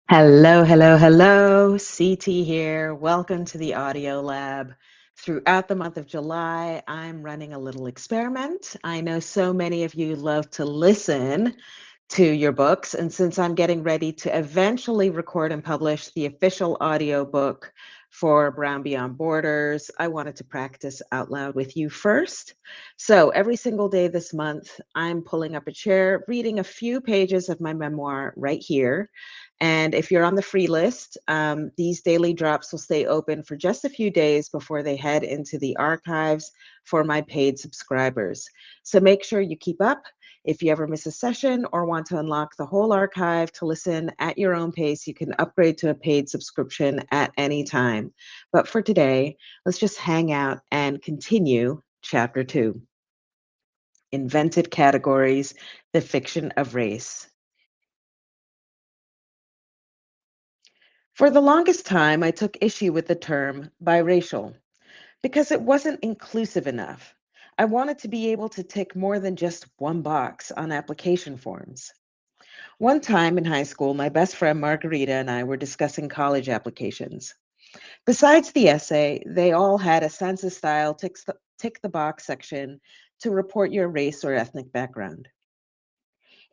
Hello, hello, hello. CT here. Welcome to the Audio Lab. Throughout the month of July, I'm running a little experiment. I know so many of you love to listen to your books, and since I'm getting ready to eventually record and publish the official audio book for Brown Beyond Borders, I wanted to practice out loud with you first. So every single day this month, I'm pulling up a chair, reading a few pages of my memoir right here. And if you're on the free list, these daily drops will stay open for just a few days before they head into the archives for my paid subscribers. So make sure you keep up. If you ever miss a session or want to unlock the whole archive to listen at your own pace, you can upgrade to a paid subscription at any time. But for today, let's just hang out and continue Chapter 2, Invented Categories, the Fiction of Race. For the longest time, I took issue with the term biracial because it wasn't inclusive enough. I wanted to be able to tick more than just one box on application forms. One time in high school, my best friend Margarita and I were discussing college applications. Besides the essay, they all had a census style tick the box section to report your race or ethnic background.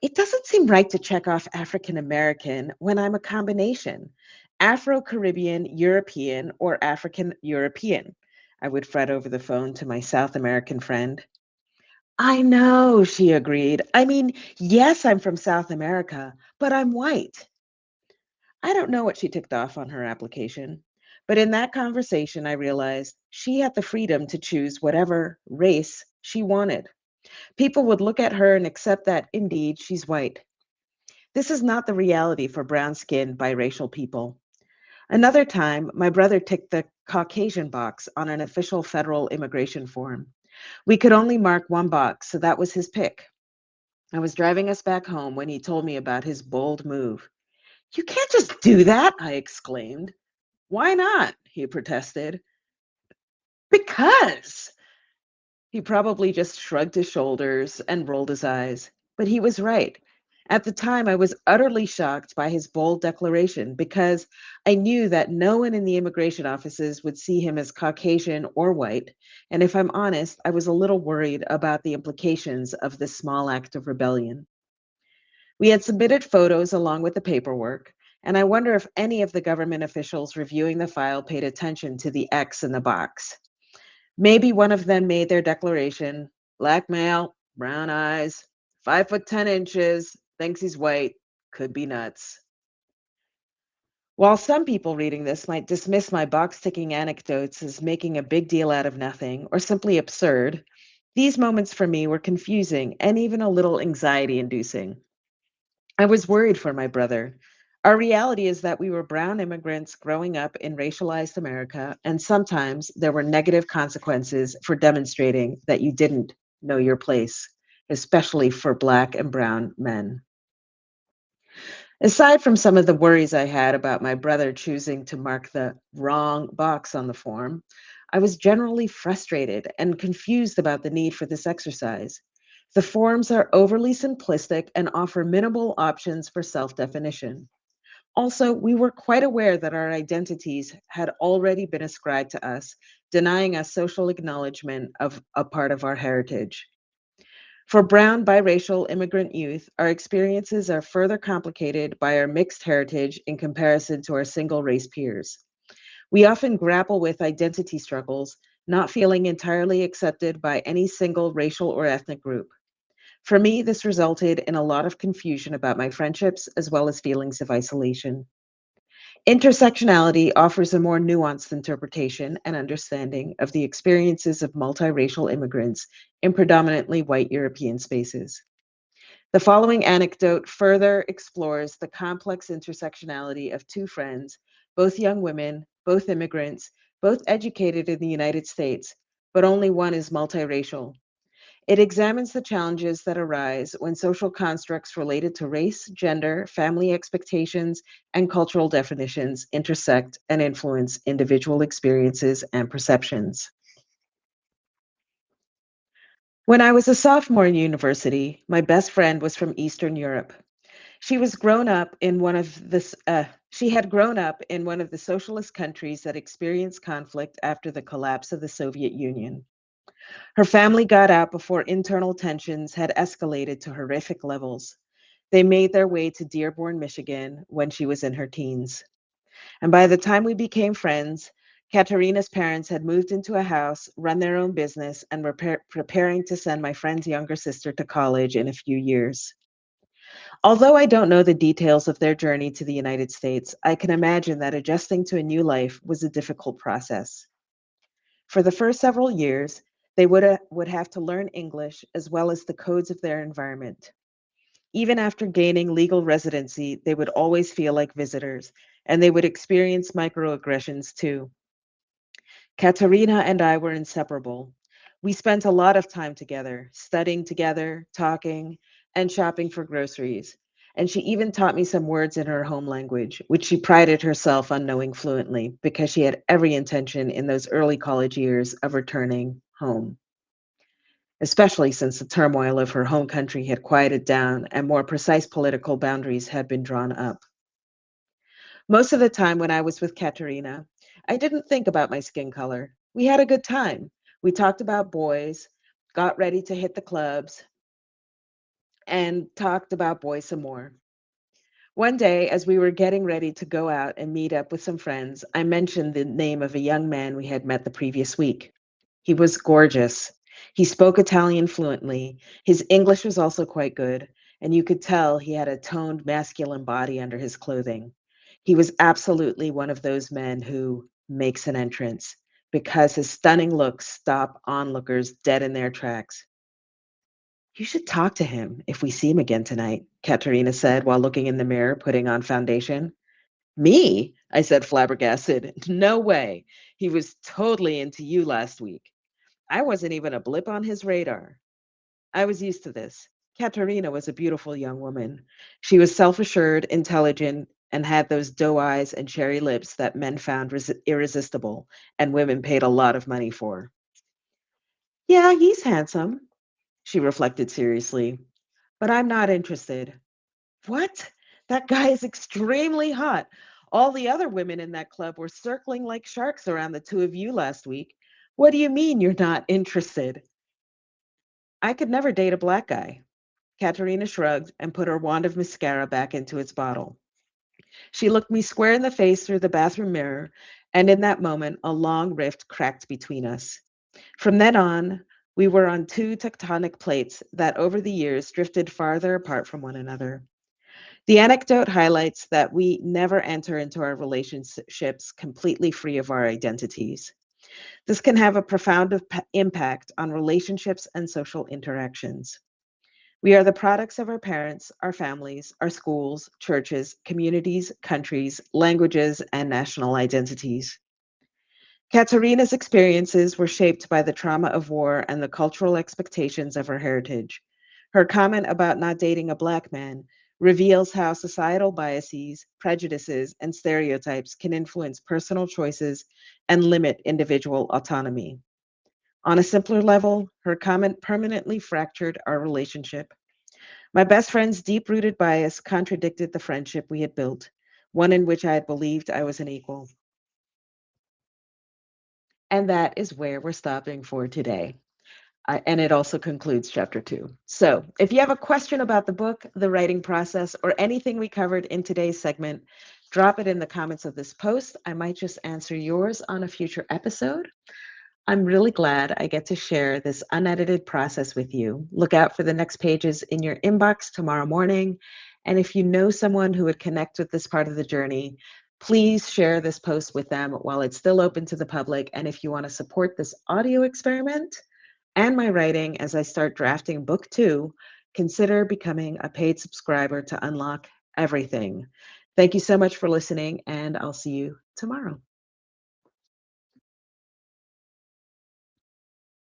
It doesn't seem right to check off African American when I'm a combination Afro Caribbean, European, or African European. I would fret over the phone to my South American friend. I know, she agreed. I mean, yes, I'm from South America, but I'm white. I don't know what she ticked off on her application, but in that conversation, I realized she had the freedom to choose whatever race she wanted. People would look at her and accept that indeed she's white. This is not the reality for brown skinned biracial people. Another time, my brother ticked the Caucasian box on an official federal immigration form. We could only mark one box, so that was his pick. I was driving us back home when he told me about his bold move. You can't just do that, I exclaimed. Why not? He protested. Because. He probably just shrugged his shoulders and rolled his eyes. But he was right. At the time, I was utterly shocked by his bold declaration because I knew that no one in the immigration offices would see him as Caucasian or white. And if I'm honest, I was a little worried about the implications of this small act of rebellion. We had submitted photos along with the paperwork, and I wonder if any of the government officials reviewing the file paid attention to the X in the box. Maybe one of them made their declaration, black male, brown eyes, 5 foot 10 inches, thinks he's white, could be nuts. While some people reading this might dismiss my box ticking anecdotes as making a big deal out of nothing or simply absurd, these moments for me were confusing and even a little anxiety inducing. I was worried for my brother. Our reality is that we were brown immigrants growing up in racialized America, and sometimes there were negative consequences for demonstrating that you didn't know your place, especially for Black and brown men. Aside from some of the worries I had about my brother choosing to mark the wrong box on the form, I was generally frustrated and confused about the need for this exercise. The forms are overly simplistic and offer minimal options for self definition. Also, we were quite aware that our identities had already been ascribed to us, denying us social acknowledgement of a part of our heritage. For brown biracial immigrant youth, our experiences are further complicated by our mixed heritage in comparison to our single race peers. We often grapple with identity struggles, not feeling entirely accepted by any single racial or ethnic group. For me, this resulted in a lot of confusion about my friendships as well as feelings of isolation. Intersectionality offers a more nuanced interpretation and understanding of the experiences of multiracial immigrants in predominantly white European spaces. The following anecdote further explores the complex intersectionality of two friends, both young women, both immigrants, both educated in the United States, but only one is multiracial. It examines the challenges that arise when social constructs related to race, gender, family expectations, and cultural definitions intersect and influence individual experiences and perceptions. When I was a sophomore in university, my best friend was from Eastern Europe. She was grown up in one of this. She had grown up in one of the socialist countries that experienced conflict after the collapse of the Soviet Union. Her family got out before internal tensions had escalated to horrific levels. They made their way to Dearborn, Michigan when she was in her teens. And by the time we became friends, Katerina's parents had moved into a house, run their own business, and were preparing to send my friend's younger sister to college in a few years. Although I don't know the details of their journey to the United States, I can imagine that adjusting to a new life was a difficult process. For the first several years, they would have to learn English as well as the codes of their environment. Even after gaining legal residency, they would always feel like visitors, and they would experience microaggressions too. Katerina and I were inseparable. We spent a lot of time together, studying together, talking, and shopping for groceries. And she even taught me some words in her home language, which she prided herself on knowing fluently because she had every intention in those early college years of returning home, especially since the turmoil of her home country had quieted down and more precise political boundaries had been drawn up. Most of the time when I was with Katerina, I didn't think about my skin color. We had a good time. We talked about boys, got ready to hit the clubs, and talked about boys some more. One day, as we were getting ready to go out and meet up with some friends, I mentioned the name of a young man we had met the previous week. He was gorgeous. He spoke Italian fluently. His English was also quite good, and you could tell he had a toned masculine body under his clothing. He was absolutely one of those men who makes an entrance because his stunning looks stop onlookers dead in their tracks. You should talk to him if we see him again tonight, Katerina said while looking in the mirror, putting on foundation. Me? I said, flabbergasted. No way. He was totally into you last week. I wasn't even a blip on his radar. I was used to this. Katerina was a beautiful young woman. She was self assured, intelligent, and had those doe eyes and cherry lips that men found irresistible and women paid a lot of money for. Yeah, he's handsome, she reflected seriously, but I'm not interested. What? That guy is extremely hot. All the other women in that club were circling like sharks around the two of you last week. What do you mean you're not interested? I could never date a black guy. Katerina shrugged and put her wand of mascara back into its bottle. She looked me square in the face through the bathroom mirror, and in that moment, a long rift cracked between us. From then on, we were on two tectonic plates that over the years drifted farther apart from one another. The anecdote highlights that we never enter into our relationships completely free of our identities. This can have a profound impact on relationships and social interactions. We are the products of our parents, our families, our schools, churches, communities, countries, languages, and national identities. Katerina's experiences were shaped by the trauma of war and the cultural expectations of her heritage. Her comment about not dating a Black man reveals how societal biases, prejudices, and stereotypes can influence personal choices and limit individual autonomy. On a simpler level, her comment permanently fractured our relationship. My best friend's deep rooted bias contradicted the friendship we had built, one in which I had believed I was an equal. And that is where we're stopping for today. And it also concludes chapter 2. So, if you have a question about the book, the writing process, or anything we covered in today's segment, drop it in the comments of this post. I might just answer yours on a future episode. I'm really glad I get to share this unedited process with you. Look out for the next pages in your inbox tomorrow morning. And if you know someone who would connect with this part of the journey, please share this post with them while it's still open to the public. And if you want to support this audio experiment and my writing as I start drafting book 2, consider becoming a paid subscriber to unlock everything. Thank you so much for listening, and I'll see you tomorrow.